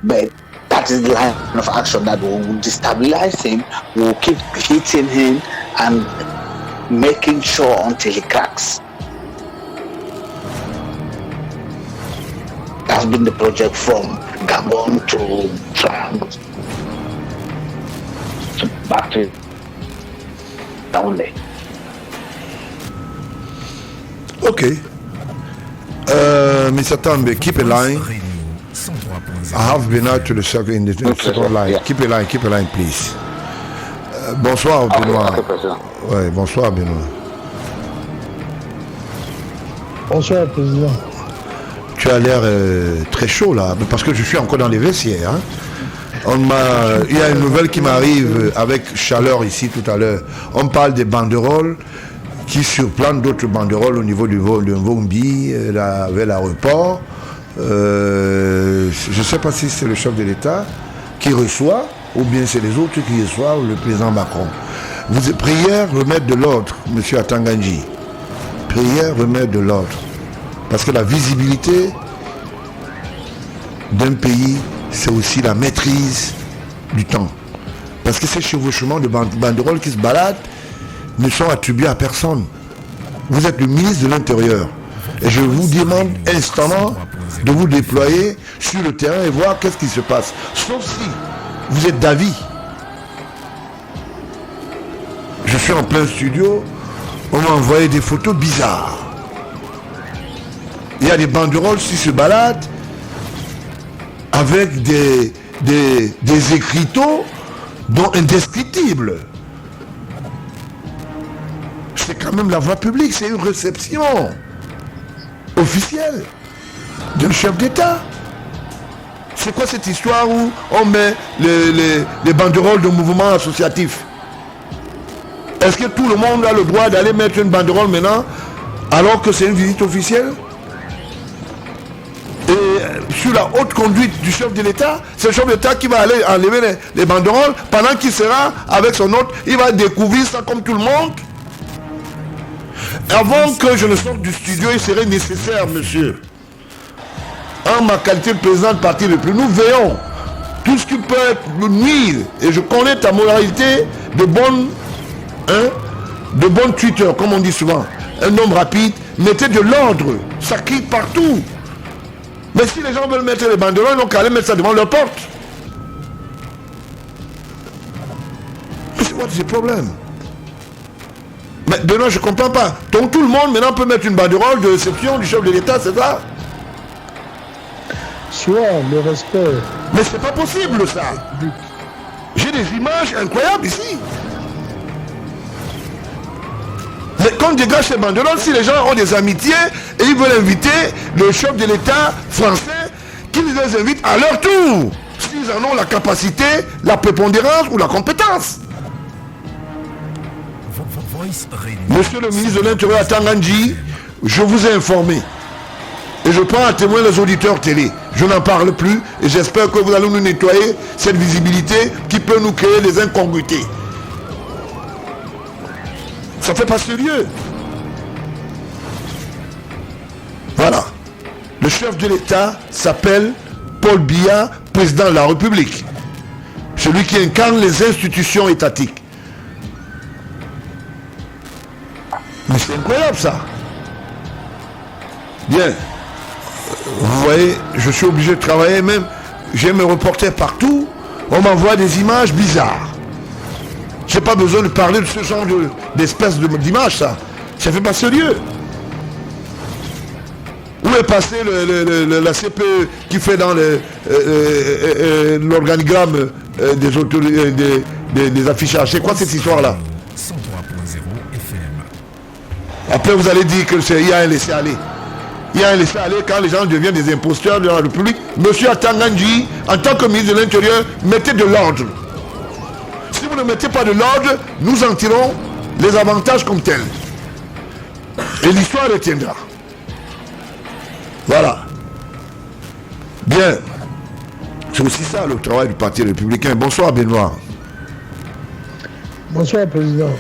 but that is the line of action that will destabilize him, will keep hitting him and making sure until he cracks. That's been the project from Gabon to Trump to back to down there. Okay. Mr. Tambe, keep a line. I have been out to the second line. Yeah. Keep a line, please. Bonsoir, Benoît. Ouais, bonsoir, Benoît. Bonsoir, Président. Tu as l'air très chaud là, parce que je suis encore dans les vestiaires. Hein. Il y a une nouvelle qui m'arrive avec chaleur ici tout à l'heure. On parle des banderoles qui surplantent d'autres banderoles au niveau du vol de Mvombi, vers l'aéroport. Je ne sais pas si c'est le chef de l'État qui reçoit ou bien c'est les autres qui reçoivent le président Macron. Prière, remettre de l'ordre, M. Atanganji. Prière, remettre de l'ordre. Parce que la visibilité d'un pays, c'est aussi la maîtrise du temps. Parce que ces chevauchements de banderoles qui se baladent ne sont attribués à personne. Vous êtes le ministre de l'Intérieur. Et je vous demande instamment de vous déployer sur le terrain et voir qu'est-ce qui se passe. Sauf si vous êtes d'avis. Je suis en plein studio, on m'a envoyé des photos bizarres. Il y a des banderoles qui se baladent avec des écriteaux dont indescriptibles. C'est quand même la voie publique, c'est une réception officielle d'un chef d'État. C'est quoi cette histoire où on met les banderoles de mouvements associatifs? Est-ce que tout le monde a le droit d'aller mettre une banderole maintenant alors que c'est une visite officielle? Et sur la haute conduite du chef de l'État, c'est le chef de l'État qui va aller enlever les banderoles pendant qu'il sera avec son hôte, il va découvrir ça comme tout le monde. Avant que je ne sorte du studio, il serait nécessaire, monsieur, en ma qualité de président de parti le plus, nous veillons tout ce qui peut nous nuire, et je connais ta moralité de bonne Twitter, comme on dit souvent, un homme rapide, mettez de l'ordre, ça crie partout. Mais si les gens veulent mettre les banderoles, ils n'ont qu'à aller mettre ça devant leur porte. C'est quoi ce problème? Mais Benoît, je ne comprends pas. Donc tout le monde maintenant peut mettre une banderole de réception du chef de l'État, c'est ça? Soit le respect. Mais c'est pas possible ça. J'ai des images incroyables ici. Mais qu'on dégage ces banderoles si les gens ont des amitiés et ils veulent inviter le chef de l'État français, qu'ils les invitent à leur tour, s'ils en ont la capacité, la prépondérance ou la compétence. Monsieur le ministre de l'Intérieur Tangandji, je vous ai informé. Et je prends à témoin les auditeurs télé. Je n'en parle plus et j'espère que vous allez nous nettoyer cette visibilité qui peut nous créer des incongruités. Ça fait pas sérieux. Voilà. Le chef de l'État s'appelle Paul Biya, président de la République. Celui qui incarne les institutions étatiques. Mais c'est incroyable ça. Bien. Vous voyez, je suis obligé de travailler même. J'ai mes reporters partout. On m'envoie des images bizarres. J'ai pas besoin de parler de ce genre d'espèce d'images, ça. Ça fait pas sérieux. Où est passé la CPE qui fait dans l'organigramme des affichages? C'est quoi cette histoire-là? 103.0 FM. Après, vous allez dire que il y a un laisser-aller. Il y a un laisser-aller quand les gens deviennent des imposteurs de la République. Monsieur Tangandji, en tant que ministre de l'Intérieur, mettez de l'ordre. Si vous ne mettez pas de l'ordre, nous en tirons les avantages comme tels. Et l'histoire retiendra. Voilà. Bien. C'est aussi ça le travail du Parti républicain. Bonsoir Benoît. Bonsoir, Président.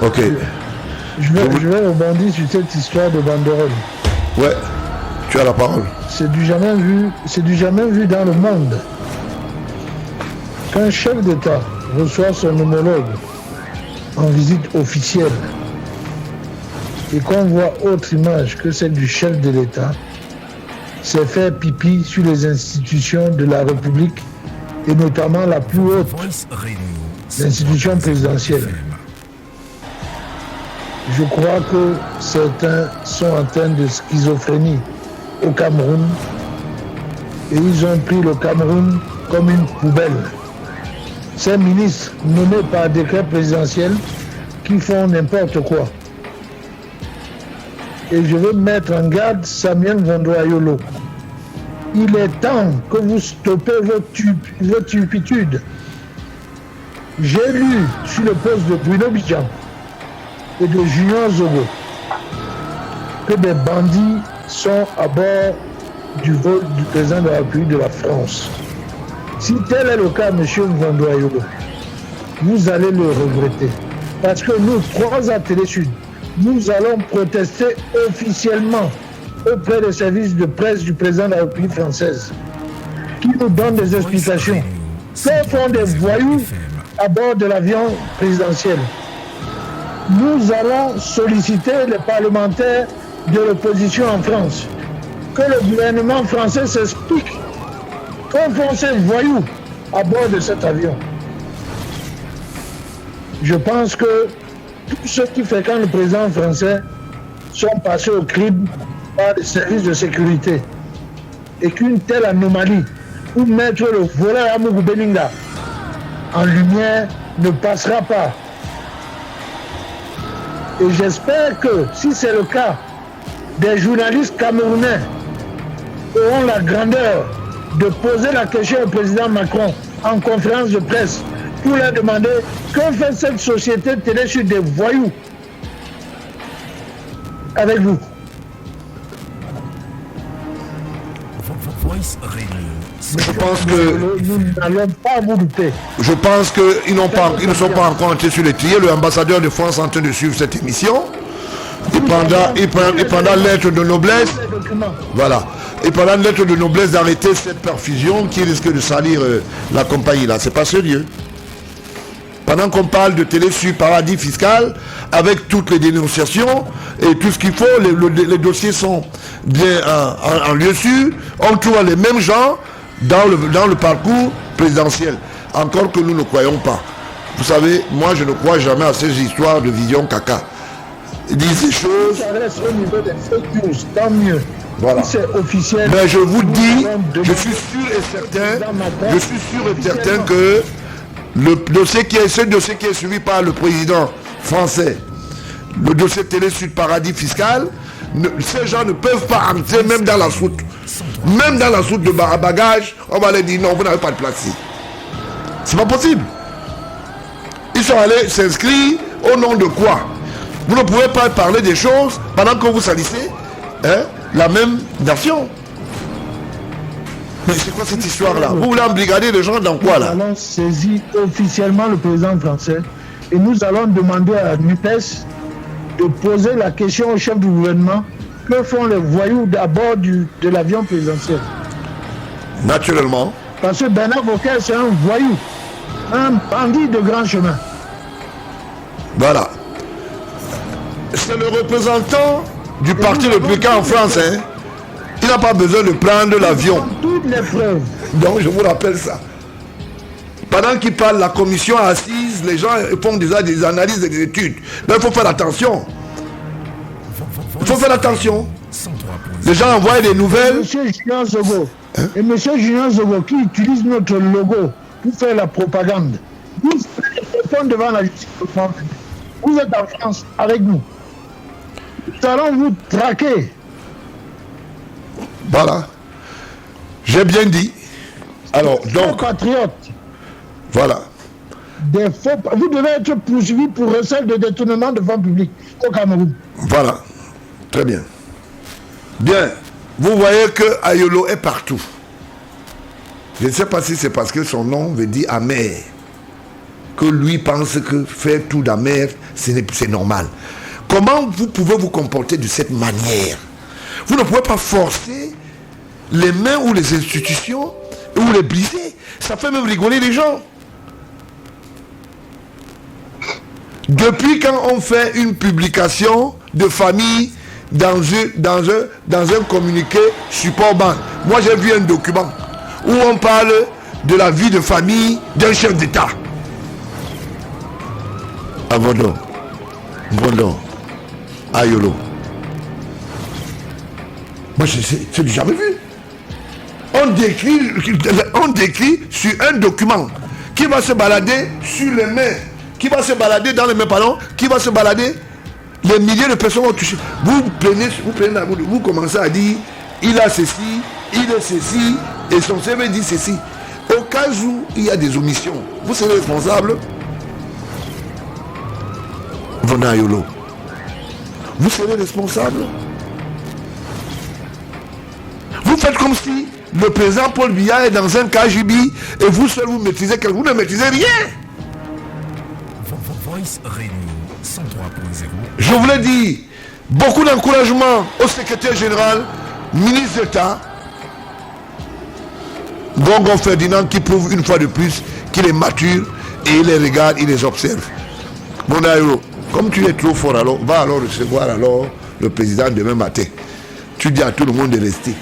Ok. Je vais rebondir sur cette histoire de banderole. Ouais, tu as la parole. C'est du jamais vu dans le monde qu'un chef d'État reçoit son homologue en visite officielle et qu'on voit autre image que celle du chef de l'État, c'est faire pipi sur les institutions de la République et notamment la plus haute, l'institution présidentielle. Je crois que certains sont atteints de schizophrénie au Cameroun et ils ont pris le Cameroun comme une poubelle. Ces ministres nommés par décret présidentiel qui font n'importe quoi. Et je veux mettre en garde Samuel Vandoayolo. Il est temps que vous stoppez vos turpitudes. J'ai lu sur le poste de Bruno Bidjan et de Junior Zogo que des bandits sont à bord du vol du président de la République de la France. Si tel est le cas, M. Vandoayolo, vous allez le regretter. Parce que nous, 3 à Télé-Sud, nous allons protester officiellement auprès des services de presse du président de la République française qui nous donnent des explications. Que font des voyous à bord de l'avion présidentiel? Nous allons solliciter les parlementaires de l'opposition en France, que le gouvernement français s'explique. Que font ces voyous à bord de cet avion? Je pense que tous ceux qui fréquentent le président français sont passés au crible par les services de sécurité et qu'une telle anomalie ou mettre le voleur Amougou Beninga en lumière ne passera pas. Et j'espère que, si c'est le cas, des journalistes camerounais auront la grandeur de poser la question au président Macron en conférence de presse pour leur demander que fait cette société télé sur des voyous avec vous. Je pense que nous n'allons pas vous douter. Je pense qu'ils ne sont pas encore entrés sur les tirs. Le ambassadeur de France est en train de suivre cette émission. Et pendant lettre de noblesse, voilà. Et pendant lettre de noblesse d'arrêter cette perfusion qui risque de salir la compagnie là. C'est pas sérieux. Pendant qu'on parle de télé sur paradis fiscal, avec toutes les dénonciations et tout ce qu'il faut, les dossiers sont bien en lieu sûr. On trouve les mêmes gens dans le parcours présidentiel. Encore que nous ne croyons pas. Vous savez, moi je ne crois jamais à ces histoires de vision caca. Ils disent ces choses. Ça reste au niveau des fake news, tant mieux. Voilà. Si c'est officiel. Mais je vous dis, je suis sûr et certain que ce dossier qui est suivi par le président français, le dossier Télé Sud paradis fiscal, ces gens ne peuvent pas entrer même dans la soute. Même dans la soute de bagages, on va leur dire non, vous n'avez pas de place ici. C'est pas possible. Ils sont allés s'inscrire au nom de quoi? Vous ne pouvez pas parler des choses pendant que vous salissez la même nation. Mais c'est quoi cette histoire-là? Vous voulez embrigader les gens dans quoi là? Nous allons saisir officiellement le président français et nous allons demander à NUPES de poser la question au chef du gouvernement: que font les voyous à bord de l'avion présidentiel? Naturellement. Parce que Bernard Bockel, c'est un voyou, un bandit de grand chemin. Voilà. C'est le représentant du parti républicain en France. Hein. Il n'a pas besoin de prendre l'avion. Toutes les preuves. Donc je vous rappelle ça. Pendant qu'il parle, la commission assise, les gens font déjà des analyses et des études. Mais il faut faire attention. Il faut faire attention. Les gens envoient des nouvelles. Monsieur Julien Zogo, et monsieur Julien Zogo qui utilise notre logo pour faire la propagande. Vous êtes devant la justice. Vous êtes en France avec nous. Nous allons vous traquer. Voilà. J'ai bien dit. Alors, donc. Patriotes. Voilà. Vous devez être poursuivi pour recel de détournement de fonds publics au Cameroun. Voilà. Très bien. Bien. Vous voyez que Ayolo est partout. Je ne sais pas si c'est parce que son nom veut dire amer. Que lui pense que faire tout d'amer, c'est normal. Comment vous pouvez vous comporter de cette manière? Vous ne pouvez pas forcer les mains ou les institutions ou les briser. Ça fait même rigoler les gens. Depuis quand on fait une publication de famille dans un communiqué support banque, moi j'ai vu un document où on parle de la vie de famille d'un chef d'État. Bondo, Ayolo. Moi c'est du jamais vu. On décrit sur un document qui va se balader sur les mains, qui va se balader dans les mains, pardon, qui va se balader, les milliers de personnes vont toucher. Vous commencez à dire, il a ceci, il est ceci, et son CV dit ceci. Au cas où il y a des omissions, vous serez responsable. Vonayolo. Vous serez responsable. Vous faites comme si le président Paul Biya est dans un KGB et vous seul vous maîtrisez quelque chose. Vous ne maîtrisez rien. Voice Réunion 103.0. Je voulais dire beaucoup d'encouragement au secrétaire général, ministre d'État, Gongon Ferdinand, qui prouve une fois de plus qu'il est mature et il les regarde, il les observe. Mon aïro, comme tu es trop fort, alors va alors recevoir alors le président demain matin. Tu dis à tout le monde de rester.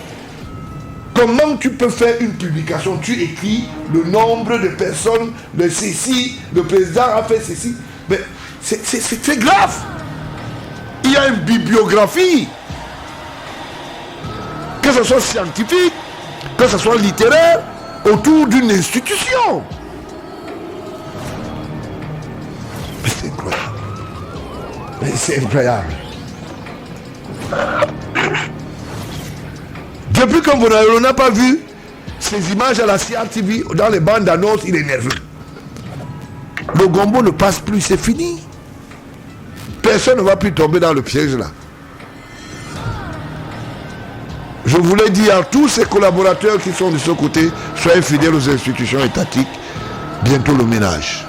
Comment tu peux faire une publication? Tu écris le nombre de personnes, de ceci, le président a fait ceci. Mais c'est grave. Il y a une bibliographie. Que ce soit scientifique, que ce soit littéraire, autour d'une institution. Mais c'est incroyable. Mais c'est incroyable. Depuis qu'on n'a pas vu ces images à la CRTV dans les bandes d'annonces, il est nerveux. Le gombo ne passe plus, c'est fini. Personne ne va plus tomber dans le piège là. Je voulais dire à tous ces collaborateurs qui sont de ce côté, soyez fidèles aux institutions étatiques, bientôt le ménage.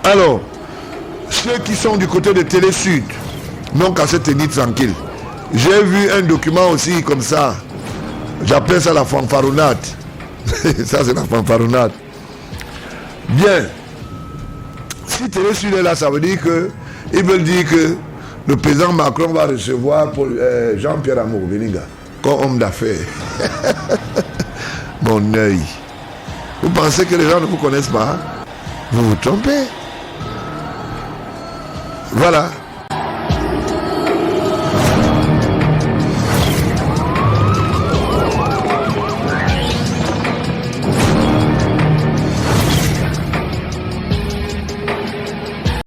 Alors, ceux qui sont du côté de Télé Sud n'ont qu'à se tenir tranquille. J'ai vu un document aussi comme ça. J'appelle ça la fanfaronnade. Ça c'est la fanfaronnade. Bien. Si Télé Sud est là, ça veut dire que ils veulent dire que le président Macron va recevoir pour Jean-Pierre Amour Beninga comme homme d'affaires. Mon œil. Vous pensez que les gens ne vous connaissent pas? Vous vous trompez. Voilà.